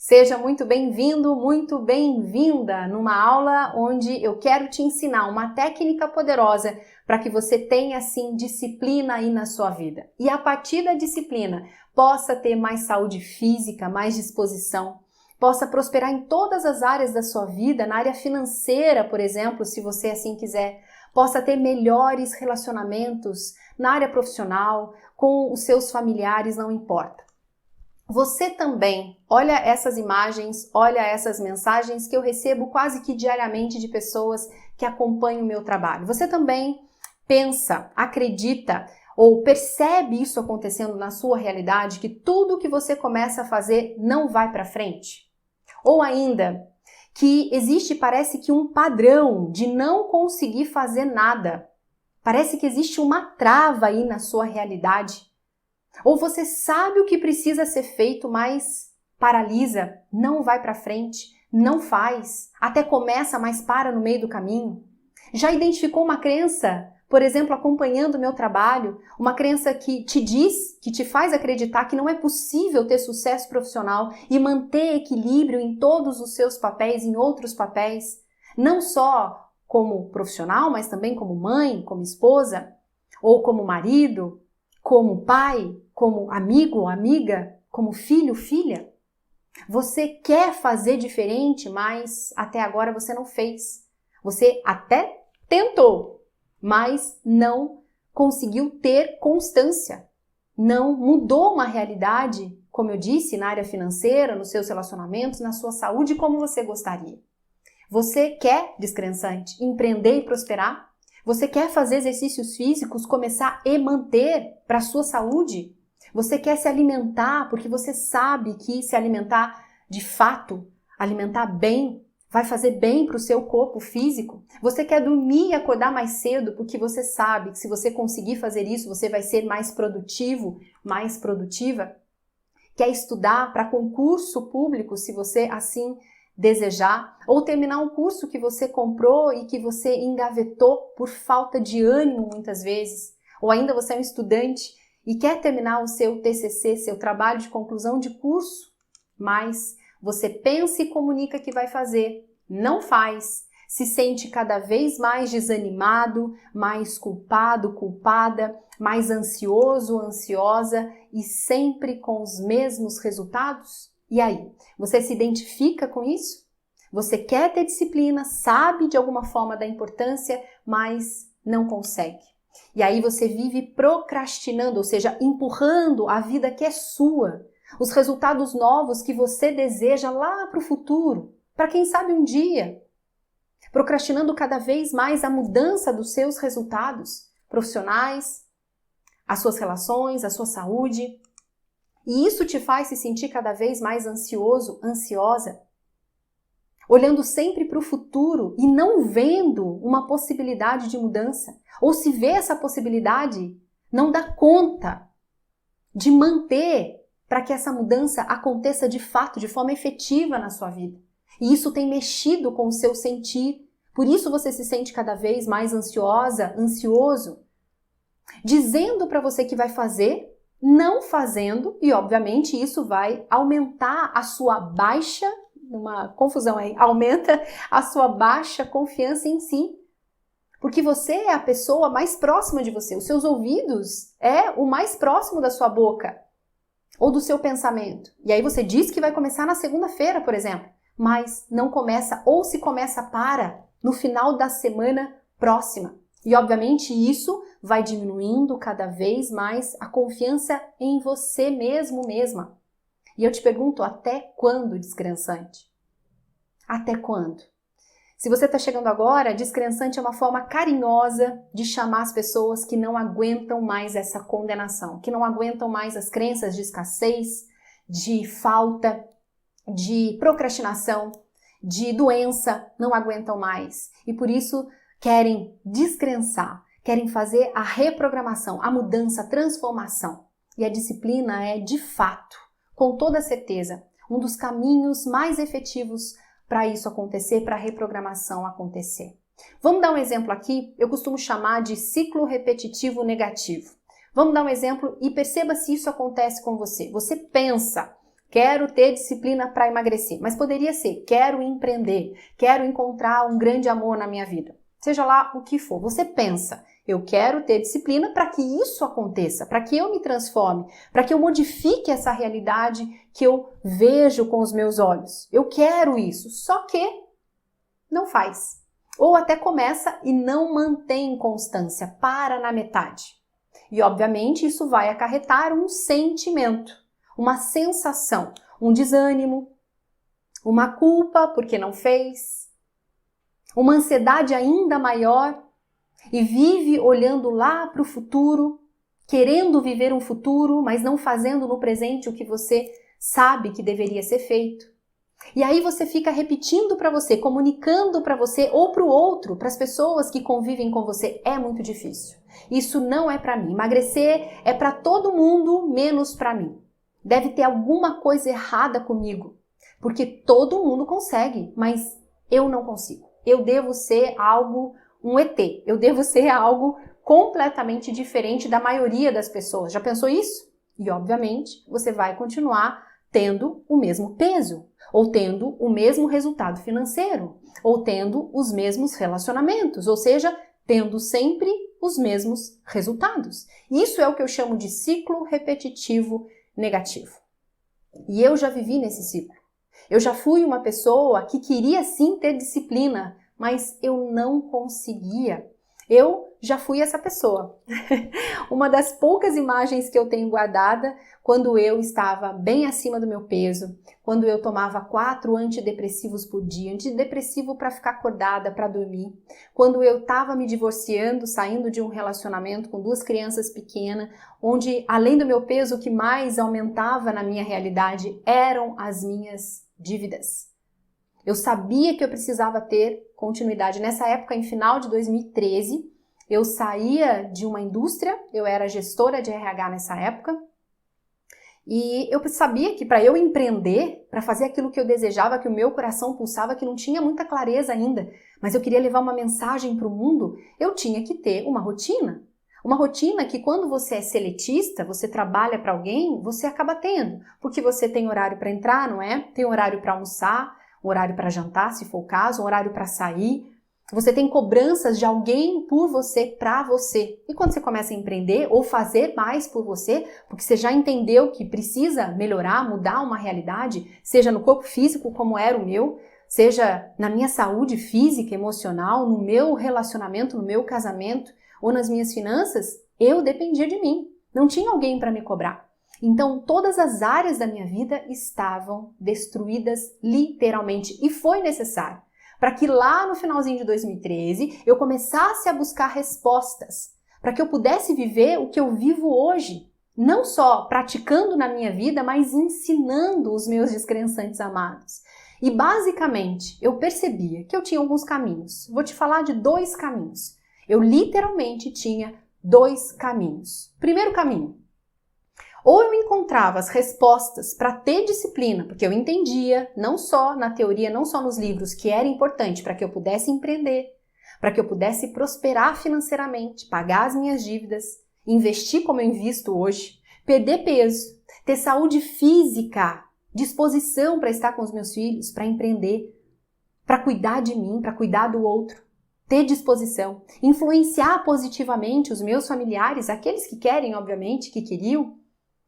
Seja muito bem-vindo, muito bem-vinda numa aula onde eu quero te ensinar uma técnica poderosa para que você tenha, assim, disciplina aí na sua vida. E a partir da disciplina, possa ter mais saúde física, mais disposição, possa prosperar em todas as áreas da sua vida, na área financeira, por exemplo, se você assim quiser, possa ter melhores relacionamentos na área profissional, com os seus familiares, não importa. Você também, olha essas imagens, olha essas mensagens que eu recebo quase que diariamente de pessoas que acompanham o meu trabalho. Você também pensa, acredita ou percebe isso acontecendo na sua realidade, que tudo que você começa a fazer não vai para frente? Ou ainda, que existe, parece que um padrão de não conseguir fazer nada. Parece que existe uma trava aí na sua realidade. Ou você sabe o que precisa ser feito, mas paralisa, não vai para frente, não faz, até começa, mas para no meio do caminho. Já identificou uma crença, por exemplo, acompanhando o meu trabalho, uma crença que te diz, que te faz acreditar que não é possível ter sucesso profissional e manter equilíbrio em todos os seus papéis, em outros papéis, não só como profissional, mas também como mãe, como esposa, ou como marido, como pai, como amigo ou amiga, como filho, filha? Você quer fazer diferente, mas até agora você não fez. Você até tentou, mas não conseguiu ter constância. Não mudou uma realidade, como eu disse, na área financeira, nos seus relacionamentos, na sua saúde, como você gostaria. Você quer, descrençante, empreender e prosperar? Você quer fazer exercícios físicos, começar e manter para a sua saúde? Você quer se alimentar porque você sabe que se alimentar de fato, alimentar bem, vai fazer bem para o seu corpo físico? Você quer dormir e acordar mais cedo porque você sabe que se você conseguir fazer isso, você vai ser mais produtivo, mais produtiva? Quer estudar para concurso público, se você assim desejar, ou terminar um curso que você comprou e que você engavetou por falta de ânimo muitas vezes, ou ainda você é um estudante e quer terminar o seu TCC, seu trabalho de conclusão de curso, mas você pensa e comunica que vai fazer, não faz, se sente cada vez mais desanimado, mais culpado, culpada, mais ansioso, ansiosa e sempre com os mesmos resultados? E aí, você se identifica com isso? Você quer ter disciplina, sabe de alguma forma da importância, mas não consegue. E aí você vive procrastinando, ou seja, empurrando a vida que é sua, os resultados novos que você deseja lá para o futuro, para quem sabe um dia. Procrastinando cada vez mais a mudança dos seus resultados profissionais, as suas relações, a sua saúde. E isso te faz se sentir cada vez mais ansioso, ansiosa, olhando sempre para o futuro e não vendo uma possibilidade de mudança. Ou se vê essa possibilidade, não dá conta de manter para que essa mudança aconteça de fato, de forma efetiva na sua vida. E isso tem mexido com o seu sentir. Por isso você se sente cada vez mais ansiosa, ansioso, dizendo para você que vai fazer, não fazendo, e obviamente isso vai aumentar a sua baixa, uma confusão aí, aumenta a sua baixa confiança em si. Porque você é a pessoa mais próxima de você, os seus ouvidos é o mais próximo da sua boca ou do seu pensamento. E aí você diz que vai começar na segunda-feira, por exemplo, mas não começa, ou se começa para no final da semana próxima. E obviamente isso vai diminuindo cada vez mais a confiança em você mesmo, mesma. E eu te pergunto, até quando, descrençante? Até quando? Se você está chegando agora, descrençante é uma forma carinhosa de chamar as pessoas que não aguentam mais essa condenação, que não aguentam mais as crenças de escassez, de falta, de procrastinação, de doença, não aguentam mais. E por isso querem descrençar, querem fazer a reprogramação, a mudança, a transformação. E a disciplina é, de fato, com toda certeza, um dos caminhos mais efetivos para isso acontecer, para a reprogramação acontecer. Vamos dar um exemplo aqui, eu costumo chamar de ciclo repetitivo negativo. Vamos dar um exemplo e perceba se isso acontece com você. Você pensa quero ter disciplina para emagrecer, mas poderia ser, quero empreender, quero encontrar um grande amor na minha vida. Seja lá o que for, você pensa, eu quero ter disciplina para que isso aconteça, para que eu me transforme, para que eu modifique essa realidade que eu vejo com os meus olhos. Eu quero isso, só que não faz. Ou até começa e não mantém constância, para na metade. E obviamente isso vai acarretar um sentimento, uma sensação, um desânimo, uma culpa porque não fez, uma ansiedade ainda maior e vive olhando lá para o futuro, querendo viver um futuro, mas não fazendo no presente o que você sabe que deveria ser feito. E aí você fica repetindo para você, comunicando para você ou para o outro, para as pessoas que convivem com você, é muito difícil. Isso não é para mim. Emagrecer é para todo mundo, menos para mim. Deve ter alguma coisa errada comigo, porque todo mundo consegue, mas eu não consigo. Eu devo ser algo, um ET. Eu devo ser algo completamente diferente da maioria das pessoas. Já pensou isso? E obviamente você vai continuar tendo o mesmo peso, ou tendo o mesmo resultado financeiro, ou tendo os mesmos relacionamentos, ou seja, tendo sempre os mesmos resultados. Isso é o que eu chamo de ciclo repetitivo negativo. E eu já vivi nesse ciclo. Eu já fui uma pessoa que queria sim ter disciplina, mas eu não conseguia. Eu já fui essa pessoa. Uma das poucas imagens que eu tenho guardada quando eu estava bem acima do meu peso, quando eu tomava 4 antidepressivos por dia, antidepressivo para ficar acordada, para dormir, quando eu estava me divorciando, saindo de um relacionamento com 2 crianças pequenas, onde além do meu peso, o que mais aumentava na minha realidade eram as minhas dívidas. Eu sabia que eu precisava ter continuidade. Nessa época, em final de 2013, eu saía de uma indústria, eu era gestora de RH nessa época, e eu sabia que para eu empreender, para fazer aquilo que eu desejava, que o meu coração pulsava, que não tinha muita clareza ainda, mas eu queria levar uma mensagem para o mundo, eu tinha que ter uma rotina. Uma rotina que quando você é seletista, você trabalha para alguém, você acaba tendo, porque você tem horário para entrar, não é? Tem horário para almoçar, um horário para jantar, se for o caso, um horário para sair. Você tem cobranças de alguém por você, para você. E quando você começa a empreender ou fazer mais por você, porque você já entendeu que precisa melhorar, mudar uma realidade, seja no corpo físico como era o meu, seja na minha saúde física, emocional, no meu relacionamento, no meu casamento ou nas minhas finanças, eu dependia de mim. Não tinha alguém para me cobrar. Então, todas as áreas da minha vida estavam destruídas literalmente e foi necessário para que lá no finalzinho de 2013 eu começasse a buscar respostas, para que eu pudesse viver o que eu vivo hoje, não só praticando na minha vida, mas ensinando os meus descrençantes amados. E basicamente eu percebia que eu tinha alguns caminhos. Vou te falar de 2 caminhos. Eu literalmente tinha 2 caminhos. Primeiro caminho, ou eu encontrava as respostas para ter disciplina, porque eu entendia, não só na teoria, não só nos livros, que era importante para que eu pudesse empreender, para que eu pudesse prosperar financeiramente, pagar as minhas dívidas, investir como eu invisto hoje, perder peso, ter saúde física, disposição para estar com os meus filhos, para empreender, para cuidar de mim, para cuidar do outro, ter disposição, influenciar positivamente os meus familiares, aqueles que querem, obviamente, que queriam,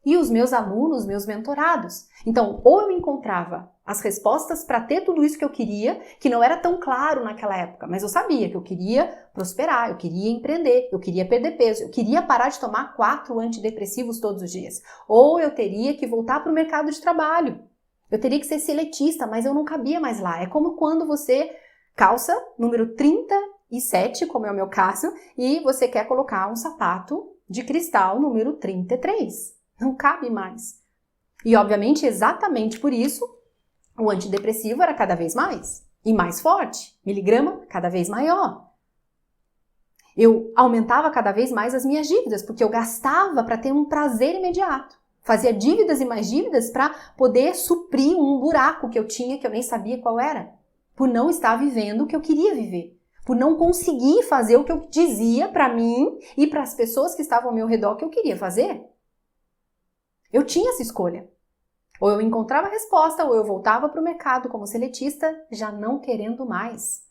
e os meus alunos, meus mentorados. Então, ou eu encontrava as respostas para ter tudo isso que eu queria, que não era tão claro naquela época, mas eu sabia que eu queria prosperar, eu queria empreender, eu queria perder peso, eu queria parar de tomar 4 antidepressivos todos os dias. Ou eu teria que voltar para o mercado de trabalho. Eu teria que ser seletista, mas eu não cabia mais lá. É como quando você calça número 37, como é o meu caso, e você quer colocar um sapato de cristal número 33. Não cabe mais. E, obviamente, exatamente por isso, o antidepressivo era cada vez mais e mais forte, miligrama cada vez maior. Eu aumentava cada vez mais as minhas dívidas, porque eu gastava para ter um prazer imediato. Fazia dívidas e mais dívidas para poder suprir um buraco que eu tinha, que eu nem sabia qual era, por não estar vivendo o que eu queria viver, por não conseguir fazer o que eu dizia para mim e para as pessoas que estavam ao meu redor que eu queria fazer. Eu tinha essa escolha. Ou eu encontrava a resposta, ou eu voltava para o mercado como seletista, já não querendo mais.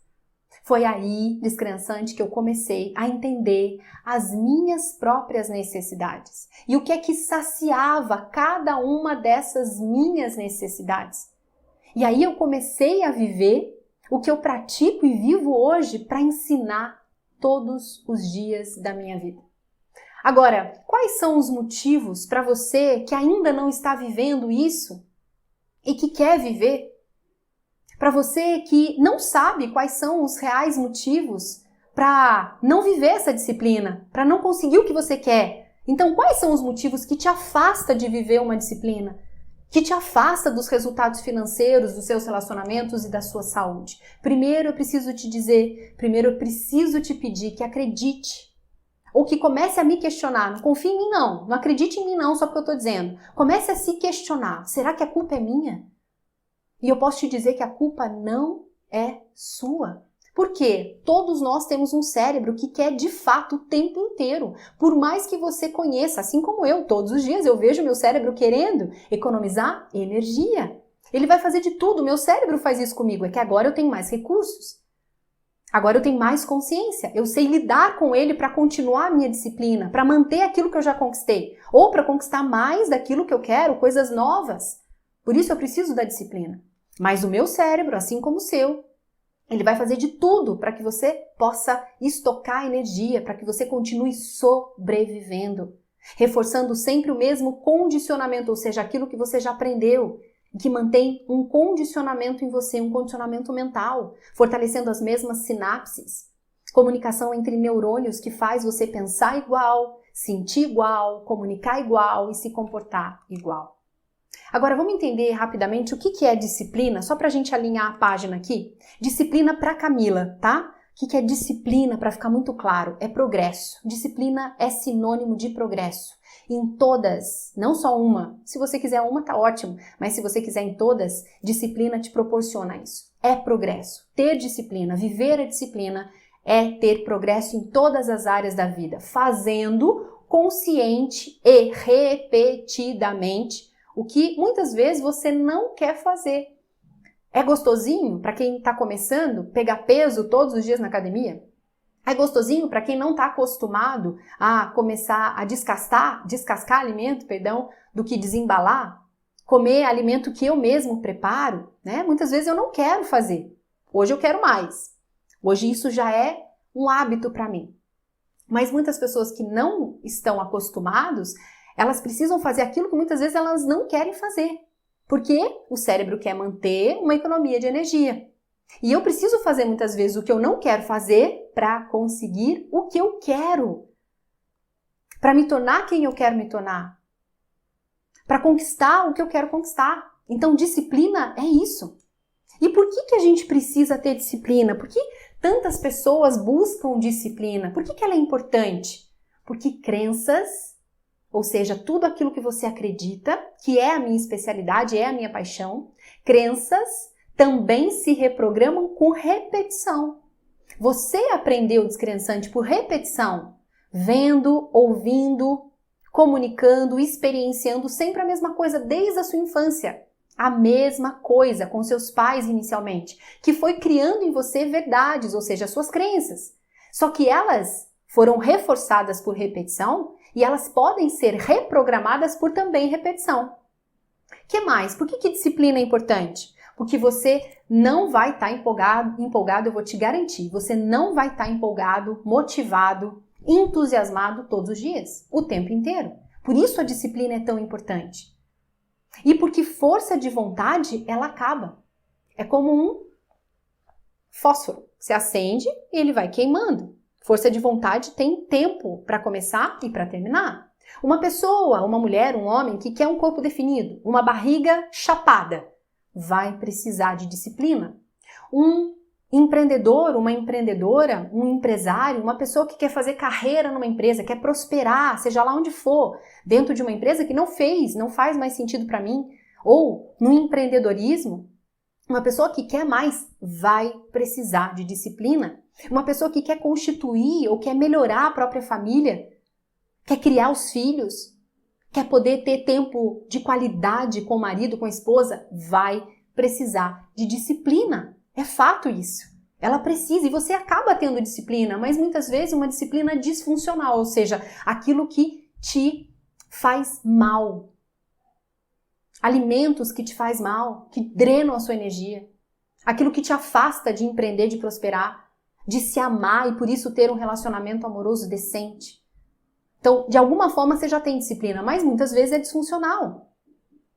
Foi aí, descrençante, que eu comecei a entender as minhas próprias necessidades. E o que é que saciava cada uma dessas minhas necessidades. E aí eu comecei a viver o que eu pratico e vivo hoje para ensinar todos os dias da minha vida. Agora, quais são os motivos para você que ainda não está vivendo isso e que quer viver? Para você que não sabe quais são os reais motivos para não viver essa disciplina, para não conseguir o que você quer. Então, quais são os motivos que te afasta de viver uma disciplina? Que te afasta dos resultados financeiros, dos seus relacionamentos e da sua saúde? Primeiro eu preciso te dizer, primeiro eu preciso te pedir que acredite. Ou que comece a me questionar. Não confie em mim não, não acredite em mim não, só porque eu estou dizendo. Comece a se questionar. Será que a culpa é minha? E eu posso te dizer que a culpa não é sua. Por quê? Todos nós temos um cérebro que quer de fato o tempo inteiro. Por mais que você conheça, assim como eu, todos os dias eu vejo meu cérebro querendo economizar energia. Ele vai fazer de tudo, meu cérebro faz isso comigo, é que agora eu tenho mais recursos. Agora eu tenho mais consciência, eu sei lidar com ele para continuar a minha disciplina, para manter aquilo que eu já conquistei, ou para conquistar mais daquilo que eu quero, coisas novas. Por isso eu preciso da disciplina. Mas o meu cérebro, assim como o seu, ele vai fazer de tudo para que você possa estocar energia, para que você continue sobrevivendo, reforçando sempre o mesmo condicionamento, ou seja, aquilo que você já aprendeu, que mantém um condicionamento em você, um condicionamento mental, fortalecendo as mesmas sinapses, comunicação entre neurônios que faz você pensar igual, sentir igual, comunicar igual e se comportar igual. Agora vamos entender rapidamente o que é disciplina, só para a gente alinhar a página aqui. Disciplina para Camila, tá? O que é disciplina, para ficar muito claro? É progresso. Disciplina é sinônimo de progresso. Em todas, não só uma. Se você quiser uma, tá ótimo. Mas se você quiser em todas, disciplina te proporciona isso. É progresso. Ter disciplina, viver a disciplina é ter progresso em todas as áreas da vida. Fazendo consciente e repetidamente o que muitas vezes você não quer fazer. É gostosinho para quem está começando pegar peso todos os dias na academia? É gostosinho para quem não está acostumado a começar a descascar alimento, do que desembalar? Comer alimento que eu mesmo preparo, né? Muitas vezes eu não quero fazer. Hoje eu quero mais. Hoje isso já é um hábito para mim. Mas muitas pessoas que não estão acostumados, elas precisam fazer aquilo que muitas vezes elas não querem fazer. Porque o cérebro quer manter uma economia de energia. E eu preciso fazer muitas vezes o que eu não quero fazer para conseguir o que eu quero. Para me tornar quem eu quero me tornar. Para conquistar o que eu quero conquistar. Então, disciplina é isso. E por que a gente precisa ter disciplina? Por que tantas pessoas buscam disciplina? Por que ela é importante? Porque crenças, ou seja, tudo aquilo que você acredita, que é a minha especialidade, é a minha paixão, crenças também se reprogramam com repetição. Você aprendeu descrençante por repetição, vendo, ouvindo, comunicando, experienciando sempre a mesma coisa desde a sua infância. A mesma coisa com seus pais inicialmente, que foi criando em você verdades, ou seja, as suas crenças. Só que elas foram reforçadas por repetição e elas podem ser reprogramadas por também repetição. O que mais? Por que disciplina é importante? Porque você não vai estar empolgado, eu vou te garantir, você não vai estar empolgado, motivado, entusiasmado todos os dias, o tempo inteiro. Por isso a disciplina é tão importante. E porque força de vontade, ela acaba. É como um fósforo. Você acende e ele vai queimando. Força de vontade tem tempo para começar e para terminar. Uma pessoa, uma mulher, um homem que quer um corpo definido, uma barriga chapada, vai precisar de disciplina. Um empreendedor, uma empreendedora, um empresário, uma pessoa que quer fazer carreira numa empresa, quer prosperar, seja lá onde for, dentro de uma empresa que não faz mais sentido para mim, ou no empreendedorismo, uma pessoa que quer mais vai precisar de disciplina. Uma pessoa que quer constituir ou quer melhorar a própria família, quer criar os filhos, Quer poder ter tempo de qualidade com o marido, com a esposa? Vai precisar de disciplina. É fato isso. Ela precisa e você acaba tendo disciplina, mas muitas vezes uma disciplina disfuncional, ou seja, aquilo que te faz mal. Alimentos que te faz mal, que drenam a sua energia. Aquilo que te afasta de empreender, de prosperar, de se amar e por isso ter um relacionamento amoroso decente. Então, de alguma forma você já tem disciplina, mas muitas vezes é disfuncional.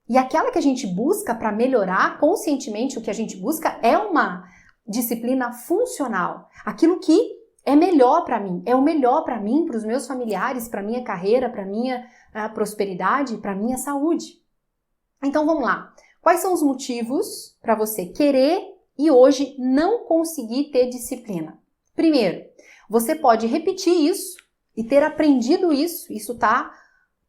E aquela que a gente busca para melhorar conscientemente, o que a gente busca é uma disciplina funcional. Aquilo que é melhor para mim, é o melhor para mim, para os meus familiares, para minha carreira, para minha prosperidade, para minha saúde. Então vamos lá. Quais são os motivos para você querer e hoje não conseguir ter disciplina? Primeiro, você pode repetir isso e ter aprendido isso está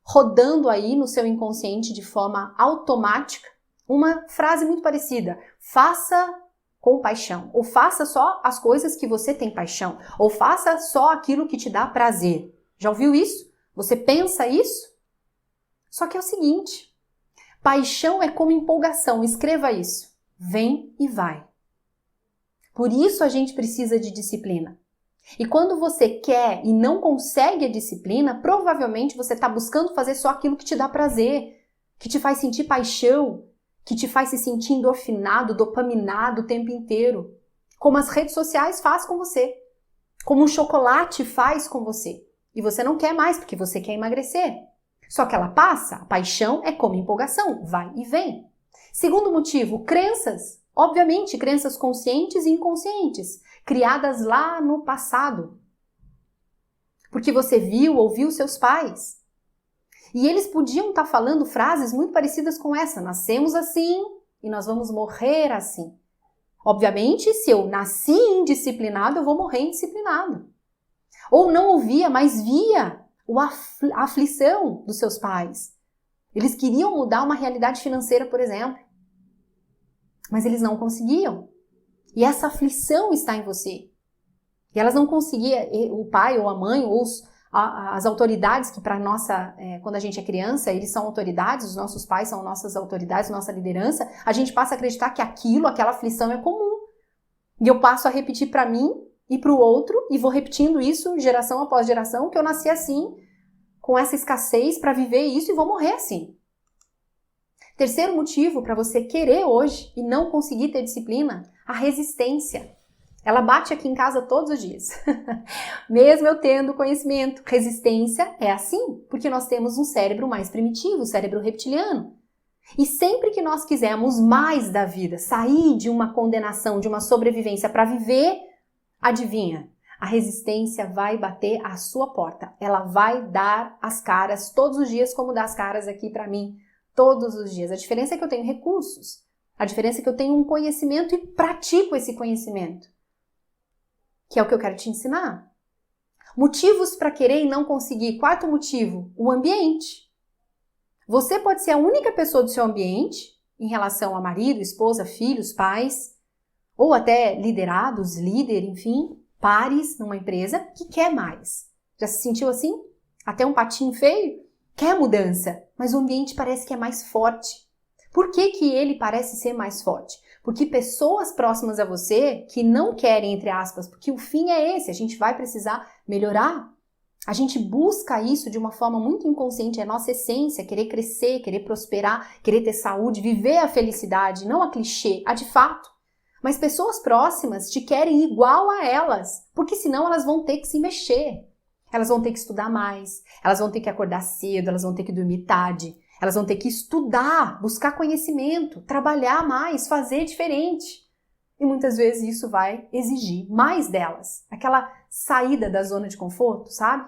rodando aí no seu inconsciente de forma automática, uma frase muito parecida: faça com paixão, ou faça só as coisas que você tem paixão, ou faça só aquilo que te dá prazer. Já ouviu isso? Você pensa isso? Só que é o seguinte, paixão é como empolgação, escreva isso, vem e vai. Por isso a gente precisa de disciplina. E quando você quer e não consegue a disciplina, provavelmente você está buscando fazer só aquilo que te dá prazer, que te faz sentir paixão, que te faz se sentir endorfinado, dopaminado o tempo inteiro. Como as redes sociais faz com você. Como um chocolate faz com você. E você não quer mais porque você quer emagrecer. Só que ela passa, a paixão é como empolgação, vai e vem. Segundo motivo, crenças. Obviamente, crenças conscientes e inconscientes, criadas lá no passado. Porque você viu, ouviu seus pais. E eles podiam estar falando frases muito parecidas com essa. Nascemos assim e nós vamos morrer assim. Obviamente, se eu nasci indisciplinado, eu vou morrer indisciplinado. Ou não ouvia, mas via a aflição dos seus pais. Eles queriam mudar uma realidade financeira, por exemplo. Mas eles não conseguiam. E essa aflição está em você. E elas não conseguiam, o pai ou a mãe ou as autoridades, que para nossa, quando a gente é criança, eles são autoridades, os nossos pais são nossas autoridades, nossa liderança, a gente passa a acreditar que aquela aflição é comum. E eu passo a repetir para mim e para o outro, e vou repetindo isso geração após geração, que eu nasci assim, com essa escassez para viver isso e vou morrer assim. Terceiro motivo para você querer hoje e não conseguir ter disciplina, a resistência. Ela bate aqui em casa todos os dias. Mesmo eu tendo conhecimento, resistência é assim, porque nós temos um cérebro mais primitivo, o cérebro reptiliano. E sempre que nós quisermos mais da vida, sair de uma condenação, de uma sobrevivência para viver, adivinha? A resistência vai bater à sua porta. Ela vai dar as caras todos os dias, como dá as caras aqui para mim. Todos os dias. A diferença é que eu tenho recursos. A diferença é que eu tenho um conhecimento e pratico esse conhecimento. Que é o que eu quero te ensinar. Motivos para querer e não conseguir. Quarto motivo, o ambiente. Você pode ser a única pessoa do seu ambiente, em relação a marido, esposa, filhos, pais, ou até liderados, líder, enfim, pares numa empresa, que quer mais. Já se sentiu assim? Até um patinho feio? Quer mudança, mas o ambiente parece que é mais forte. Por que que ele parece ser mais forte? Porque pessoas próximas a você que não querem, entre aspas, porque o fim é esse, a gente vai precisar melhorar. A gente busca isso de uma forma muito inconsciente, é a nossa essência, querer crescer, querer prosperar, querer ter saúde, viver a felicidade, não a clichê, a de fato. Mas pessoas próximas te querem igual a elas, porque senão elas vão ter que se mexer. Elas vão ter que estudar mais, elas vão ter que acordar cedo, elas vão ter que dormir tarde, elas vão ter que estudar, buscar conhecimento, trabalhar mais, fazer diferente. E muitas vezes isso vai exigir mais delas. Aquela saída da zona de conforto, sabe?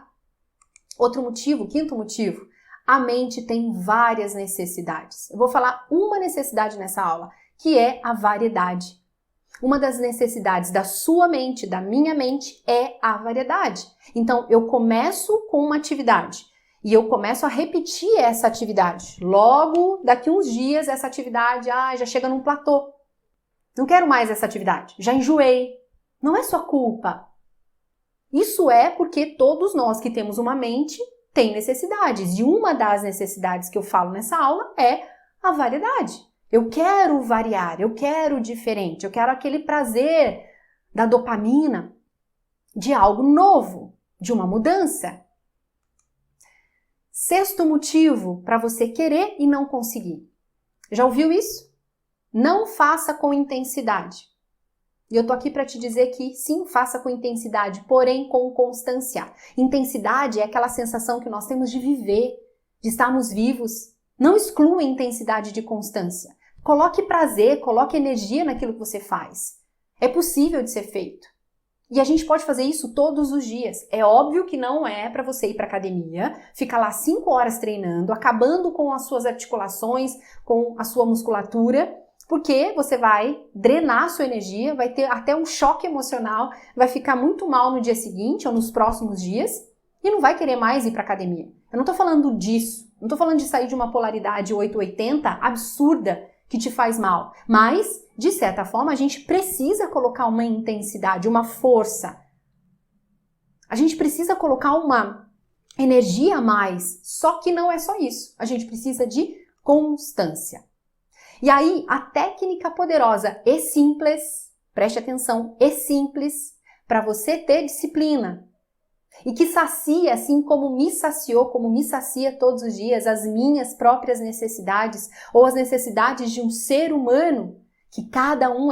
Outro motivo, quinto motivo, a mente tem várias necessidades. Eu vou falar uma necessidade nessa aula, que é a variedade. Uma das necessidades da sua mente, da minha mente, é a variedade. Então, eu começo com uma atividade e eu começo a repetir essa atividade. Logo, daqui uns dias, essa atividade já chega num platô. Não quero mais essa atividade, já enjoei. Não é sua culpa. Isso é porque todos nós que temos uma mente tem necessidades. E uma das necessidades que eu falo nessa aula é a variedade. Eu quero variar, eu quero diferente, eu quero aquele prazer da dopamina, de algo novo, de uma mudança. Sexto motivo para você querer e não conseguir. Já ouviu isso? Não faça com intensidade. E eu tô aqui para te dizer que sim, faça com intensidade, porém com constância. Intensidade é aquela sensação que nós temos de viver, de estarmos vivos. Não exclua a intensidade de constância. Coloque prazer, coloque energia naquilo que você faz. É possível de ser feito. E a gente pode fazer isso todos os dias. É óbvio que não é para você ir para academia, ficar lá 5 horas treinando, acabando com as suas articulações, com a sua musculatura, porque você vai drenar a sua energia, vai ter até um choque emocional, vai ficar muito mal no dia seguinte ou nos próximos dias e não vai querer mais ir para academia. Eu não estou falando disso, não estou falando de sair de uma polaridade 880 absurda que te faz mal, mas, de certa forma, a gente precisa colocar uma intensidade, uma força. A gente precisa colocar uma energia a mais, só que não é só isso. A gente precisa de constância. E aí, a técnica poderosa e simples, preste atenção, e simples, para você ter disciplina. E que sacia, assim como me saciou, como me sacia todos os dias, as minhas próprias necessidades, ou as necessidades de um ser humano, que cada um,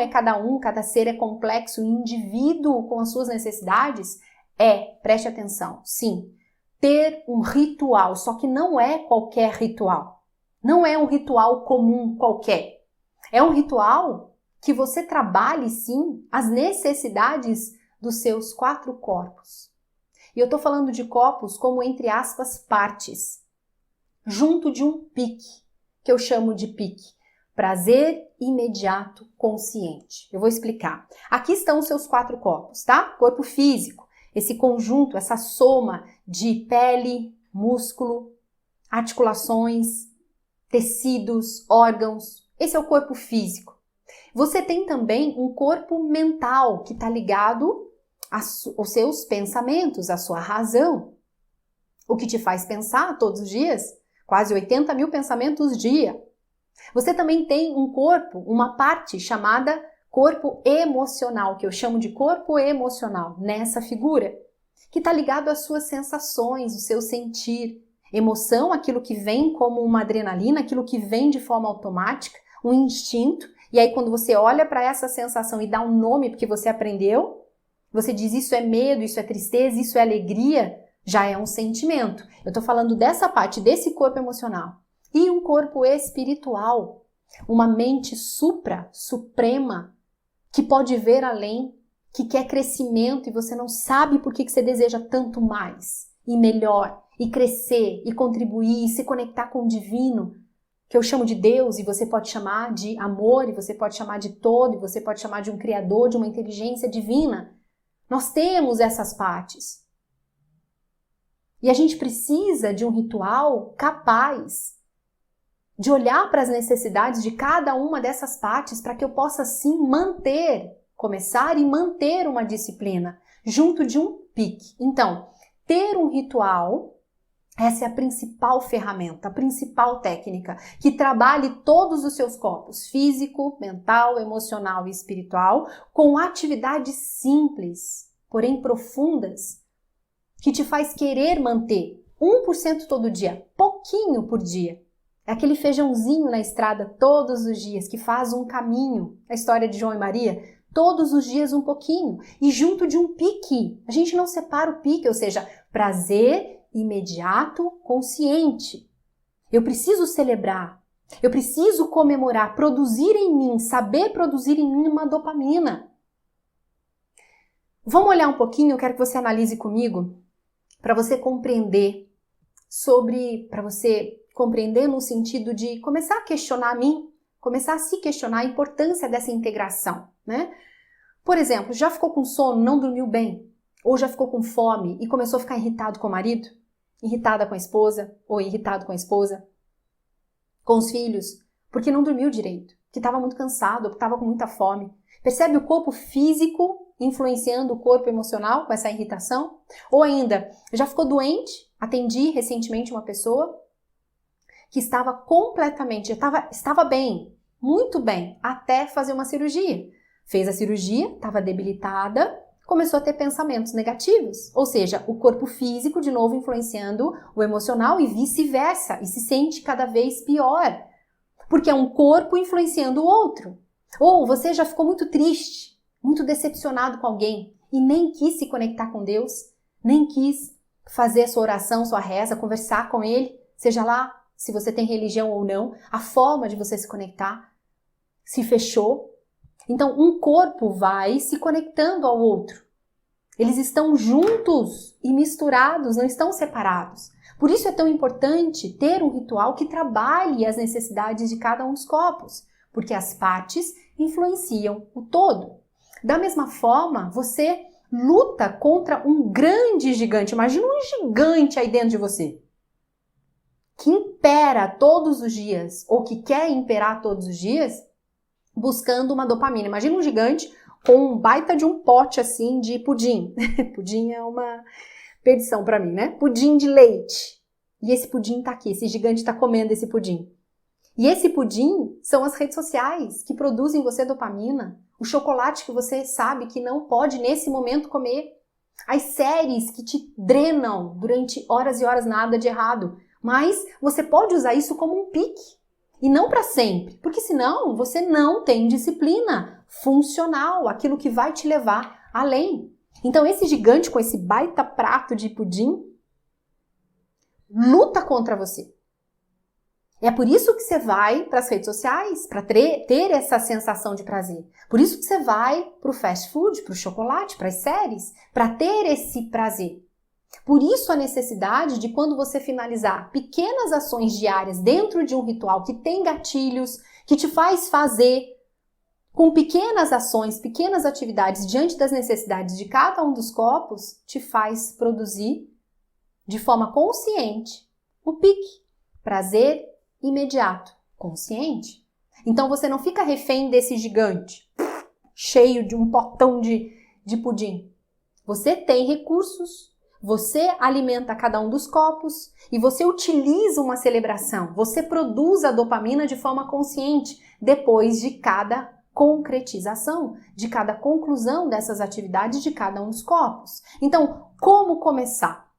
cada ser é complexo, um indivíduo com as suas necessidades, preste atenção, sim, ter um ritual, só que não é qualquer ritual. Não é um ritual comum qualquer. É um ritual que você trabalhe, sim, as necessidades dos seus 4 corpos. E eu estou falando de corpos como, entre aspas, partes, junto de um pique, que eu chamo de pique. Prazer imediato consciente. Eu vou explicar. Aqui estão os seus 4 corpos, tá? Corpo físico, esse conjunto, essa soma de pele, músculo, articulações, tecidos, órgãos. Esse é o corpo físico. Você tem também um corpo mental que está ligado aos seus pensamentos, à sua razão. O que te faz pensar todos os dias? Quase 80 mil pensamentos dia. Você também tem um corpo, uma parte chamada corpo emocional, que eu chamo de corpo emocional, nessa figura, que está ligado às suas sensações, o seu sentir. Emoção, aquilo que vem como uma adrenalina, aquilo que vem de forma automática, um instinto. E aí quando você olha para essa sensação e dá um nome porque você aprendeu, você diz isso é medo, isso é tristeza, isso é alegria, já é um sentimento. Eu estou falando dessa parte, desse corpo emocional. E um corpo espiritual, uma mente suprema, que pode ver além, que quer crescimento e você não sabe por que você deseja tanto mais e melhor, e crescer, e contribuir, e se conectar com o divino, que eu chamo de Deus, e você pode chamar de amor, e você pode chamar de todo, e você pode chamar de um criador, de uma inteligência divina. Nós temos essas partes. E a gente precisa de um ritual capaz de olhar para as necessidades de cada uma dessas partes para que eu possa, sim, começar e manter uma disciplina junto de um pique. Então, ter um ritual, essa é a principal ferramenta, a principal técnica, que trabalhe todos os seus corpos, físico, mental, emocional e espiritual, com atividades simples, porém profundas, que te faz querer manter 1% todo dia, pouquinho por dia. É aquele feijãozinho na estrada todos os dias, que faz um caminho, a história de João e Maria, todos os dias um pouquinho, e junto de um pique. A gente não separa o pique, ou seja, prazer imediato, consciente. Eu preciso celebrar, eu preciso comemorar, produzir em mim, saber produzir em mim uma dopamina. Vamos olhar um pouquinho, eu quero que você analise comigo, para você compreender no sentido de começar a questionar a mim, começar a se questionar a importância dessa integração, né? Por exemplo, já ficou com sono, não dormiu bem? Ou já ficou com fome e começou a ficar irritado com o marido? Irritada com a esposa? Ou irritado com a esposa? Com os filhos? Porque não dormiu direito, que estava muito cansado, que estava com muita fome. Percebe? O corpo físico influenciando o corpo emocional com essa irritação? Ou ainda, já ficou doente? Atendi recentemente uma pessoa que estava completamente, estava bem, muito bem, até fazer uma cirurgia. Fez a cirurgia, estava debilitada, começou a ter pensamentos negativos. Ou seja, o corpo físico, de novo, influenciando o emocional e vice-versa. E se sente cada vez pior. Porque é um corpo influenciando o outro. Ou você já ficou muito triste, muito decepcionado com alguém e nem quis se conectar com Deus, nem quis fazer a sua oração, sua reza, conversar com Ele, seja lá se você tem religião ou não, a forma de você se conectar se fechou. Então, um corpo vai se conectando ao outro. Eles estão juntos e misturados, não estão separados. Por isso é tão importante ter um ritual que trabalhe as necessidades de cada um dos corpos, porque as partes influenciam o todo. Da mesma forma, você luta contra um grande gigante. Imagina um gigante aí dentro de você, que impera todos os dias, ou que quer imperar todos os dias, buscando uma dopamina. Imagina um gigante com um baita de um pote assim de pudim. Pudim é uma perdição para mim, né? Pudim de leite. E esse pudim tá aqui, esse gigante tá comendo esse pudim. E esse pudim são as redes sociais que produzem em você dopamina, o chocolate que você sabe que não pode nesse momento comer, as séries que te drenam durante horas e horas, nada de errado. Mas você pode usar isso como um pique e não para sempre, porque senão você não tem disciplina funcional, aquilo que vai te levar além. Então esse gigante com esse baita prato de pudim luta contra você. É por isso que você vai para as redes sociais, para ter essa sensação de prazer. Por isso que você vai para o fast food, para o chocolate, para as séries, para ter esse prazer. Por isso a necessidade de, quando você finalizar pequenas ações diárias dentro de um ritual que tem gatilhos, que te faz fazer com pequenas ações, pequenas atividades diante das necessidades de cada um dos corpos, te faz produzir de forma consciente o pique, prazer imediato, consciente. Então você não fica refém desse gigante cheio de um potão de pudim. Você tem recursos, você alimenta cada um dos corpos e você utiliza uma celebração. Você produz a dopamina de forma consciente depois de cada concretização, de cada conclusão dessas atividades de cada um dos corpos. Então, como começar?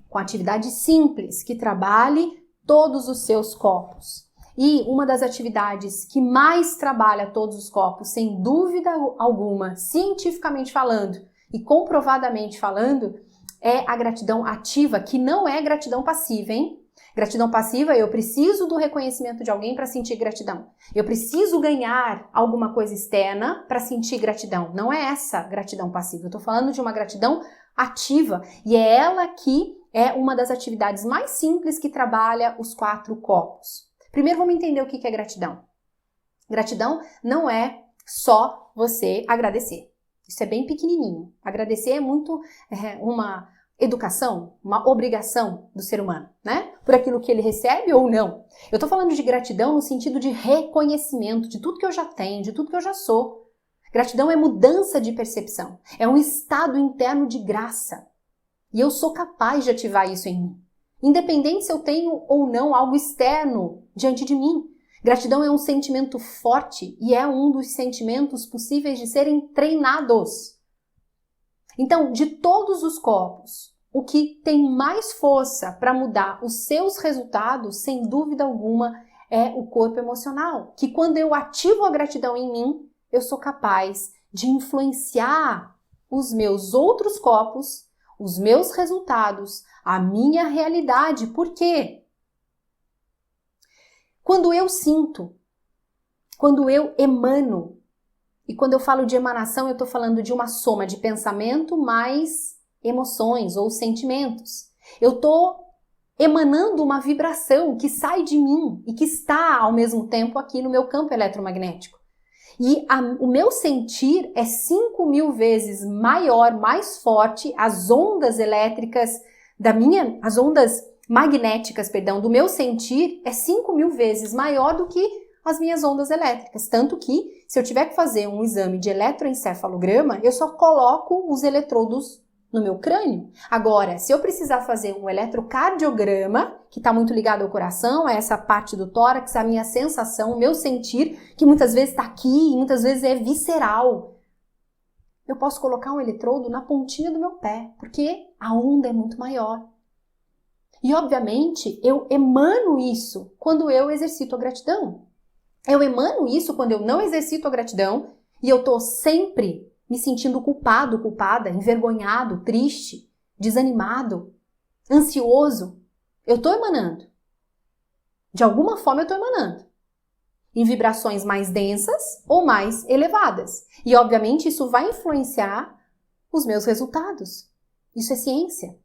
Com atividade simples, que trabalhe todos os seus corpos. E uma das atividades que mais trabalha todos os corpos, sem dúvida alguma, cientificamente falando e comprovadamente falando, é a gratidão ativa, que não é gratidão passiva, hein? Gratidão passiva, eu preciso do reconhecimento de alguém para sentir gratidão. Eu preciso ganhar alguma coisa externa para sentir gratidão. Não é essa gratidão passiva. Eu estou falando de uma gratidão ativa e é ela que é uma das atividades mais simples que trabalha os 4 corpos. Primeiro vamos entender o que é gratidão. Gratidão não é só você agradecer. Isso é bem pequenininho. Agradecer é muito uma educação, uma obrigação do ser humano, né? Por aquilo que ele recebe ou não. Eu tô falando de gratidão no sentido de reconhecimento de tudo que eu já tenho, de tudo que eu já sou. Gratidão é mudança de percepção. É um estado interno de graça. E eu sou capaz de ativar isso em mim. Independente se eu tenho ou não algo externo diante de mim. Gratidão é um sentimento forte e é um dos sentimentos possíveis de serem treinados. Então, de todos os corpos, o que tem mais força para mudar os seus resultados, sem dúvida alguma, é o corpo emocional. Que quando eu ativo a gratidão em mim, eu sou capaz de influenciar os meus outros corpos, os meus resultados, a minha realidade. Por quê? Quando eu sinto, quando eu emano, e quando eu falo de emanação, eu estou falando de uma soma de pensamento mais emoções ou sentimentos. Eu estou emanando uma vibração que sai de mim e que está ao mesmo tempo aqui no meu campo eletromagnético. E o meu sentir é 5.000 vezes maior, mais forte, as ondas elétricas as ondas magnéticas, do meu sentir é 5.000 vezes maior do que as minhas ondas elétricas. Tanto que, se eu tiver que fazer um exame de eletroencefalograma, eu só coloco os eletrodos no meu crânio. Agora, se eu precisar fazer um eletrocardiograma, que está muito ligado ao coração, a essa parte do tórax, a minha sensação, o meu sentir, que muitas vezes está aqui e muitas vezes é visceral, eu posso colocar um eletrodo na pontinha do meu pé, porque a onda é muito maior. E, obviamente, eu emano isso quando eu exercito a gratidão. Eu emano isso quando eu não exercito a gratidão e eu estou sempre me sentindo culpado, culpada, envergonhado, triste, desanimado, ansioso. Eu estou emanando. De alguma forma eu estou emanando. Em vibrações mais densas ou mais elevadas. E, obviamente, isso vai influenciar os meus resultados. Isso é ciência.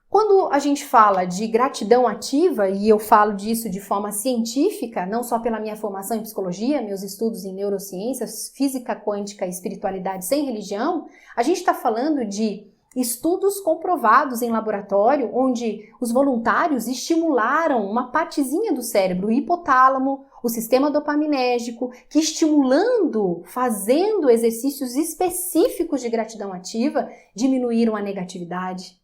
Quando a gente fala de gratidão ativa, e eu falo disso de forma científica, não só pela minha formação em psicologia, meus estudos em neurociências, física quântica e espiritualidade sem religião, a gente está falando de estudos comprovados em laboratório, onde os voluntários estimularam uma partezinha do cérebro, o hipotálamo, o sistema dopaminérgico, que estimulando, fazendo exercícios específicos de gratidão ativa, diminuíram a negatividade,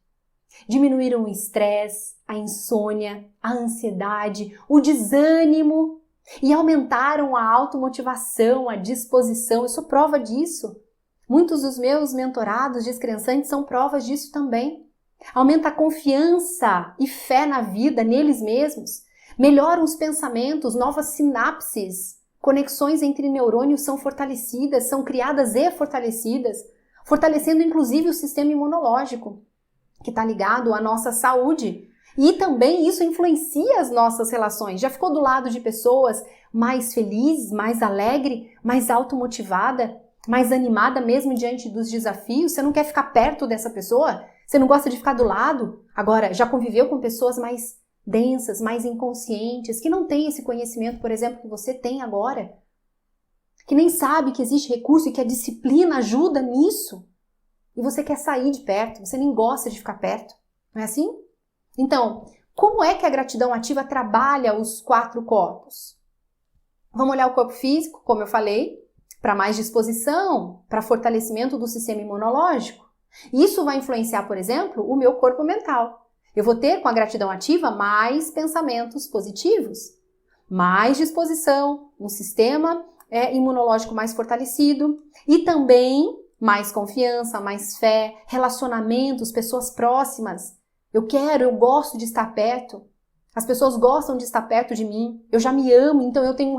diminuíram o estresse, a insônia, a ansiedade, o desânimo e aumentaram a automotivação, a disposição. Eu sou prova disso. Muitos dos meus mentorados descrençantes são provas disso também. Aumenta a confiança e fé na vida, neles mesmos. Melhoram os pensamentos, novas sinapses, conexões entre neurônios são fortalecidas, são criadas e fortalecidas, fortalecendo inclusive o sistema imunológico, que está ligado à nossa saúde. E também isso influencia as nossas relações. Já ficou do lado de pessoas mais felizes, mais alegre, mais automotivada, mais animada mesmo diante dos desafios? Você não quer ficar perto dessa pessoa? Você não gosta de ficar do lado? Agora, já conviveu com pessoas mais densas, mais inconscientes, que não têm esse conhecimento, por exemplo, que você tem agora? Que nem sabe que existe recurso e que a disciplina ajuda nisso? E você quer sair de perto, você nem gosta de ficar perto, não é assim? Então, como é que a gratidão ativa trabalha os 4 corpos? Vamos olhar o corpo físico, como eu falei, para mais disposição, para fortalecimento do sistema imunológico. Isso vai influenciar, por exemplo, o meu corpo mental. Eu vou ter com a gratidão ativa mais pensamentos positivos, mais disposição, um sistema imunológico mais fortalecido e também mais confiança, mais fé, relacionamentos, pessoas próximas. Eu gosto de estar perto. As pessoas gostam de estar perto de mim. Eu já me amo, então eu tenho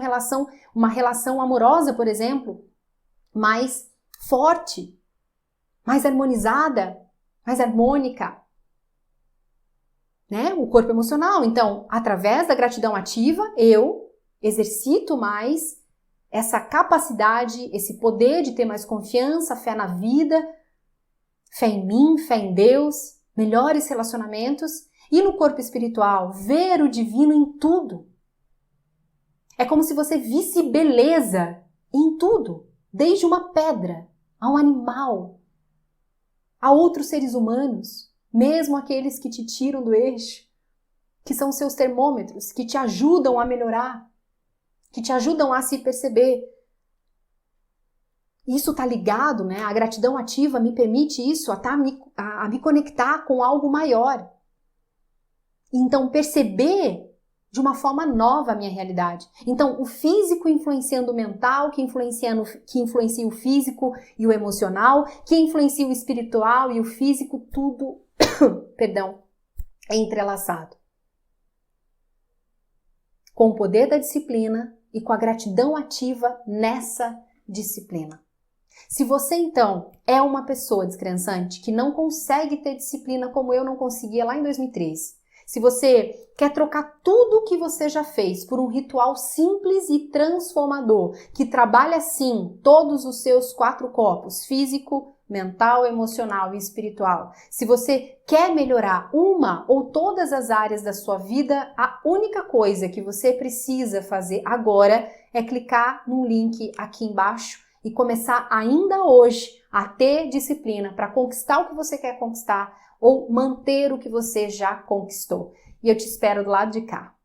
uma relação amorosa, por exemplo, mais forte, mais harmonizada, mais harmônica. Né? O corpo emocional. Então, através da gratidão ativa, eu exercito mais essa capacidade, esse poder de ter mais confiança, fé na vida, fé em mim, fé em Deus, melhores relacionamentos. E no corpo espiritual, ver o divino em tudo. É como se você visse beleza em tudo, desde uma pedra, a um animal, a outros seres humanos, mesmo aqueles que te tiram do eixo, que são seus termômetros, que te ajudam a melhorar, que te ajudam a se perceber. Isso está ligado, né? A gratidão ativa me permite isso, a me conectar com algo maior. Então, perceber de uma forma nova a minha realidade. Então, o físico influenciando o mental, que influencia o físico e o emocional, que influencia o espiritual e o físico, tudo, é entrelaçado. Com o poder da disciplina e com a gratidão ativa nessa disciplina. Se você, então, é uma pessoa descrençante que não consegue ter disciplina como eu não conseguia lá em 2013, se você quer trocar tudo o que você já fez por um ritual simples e transformador, que trabalha, sim, todos os seus 4 corpos, físico, mental, emocional e espiritual, se você quer melhorar uma ou todas as áreas da sua vida, a única coisa que você precisa fazer agora é clicar no link aqui embaixo e começar ainda hoje a ter disciplina para conquistar o que você quer conquistar ou manter o que você já conquistou. E eu te espero do lado de cá.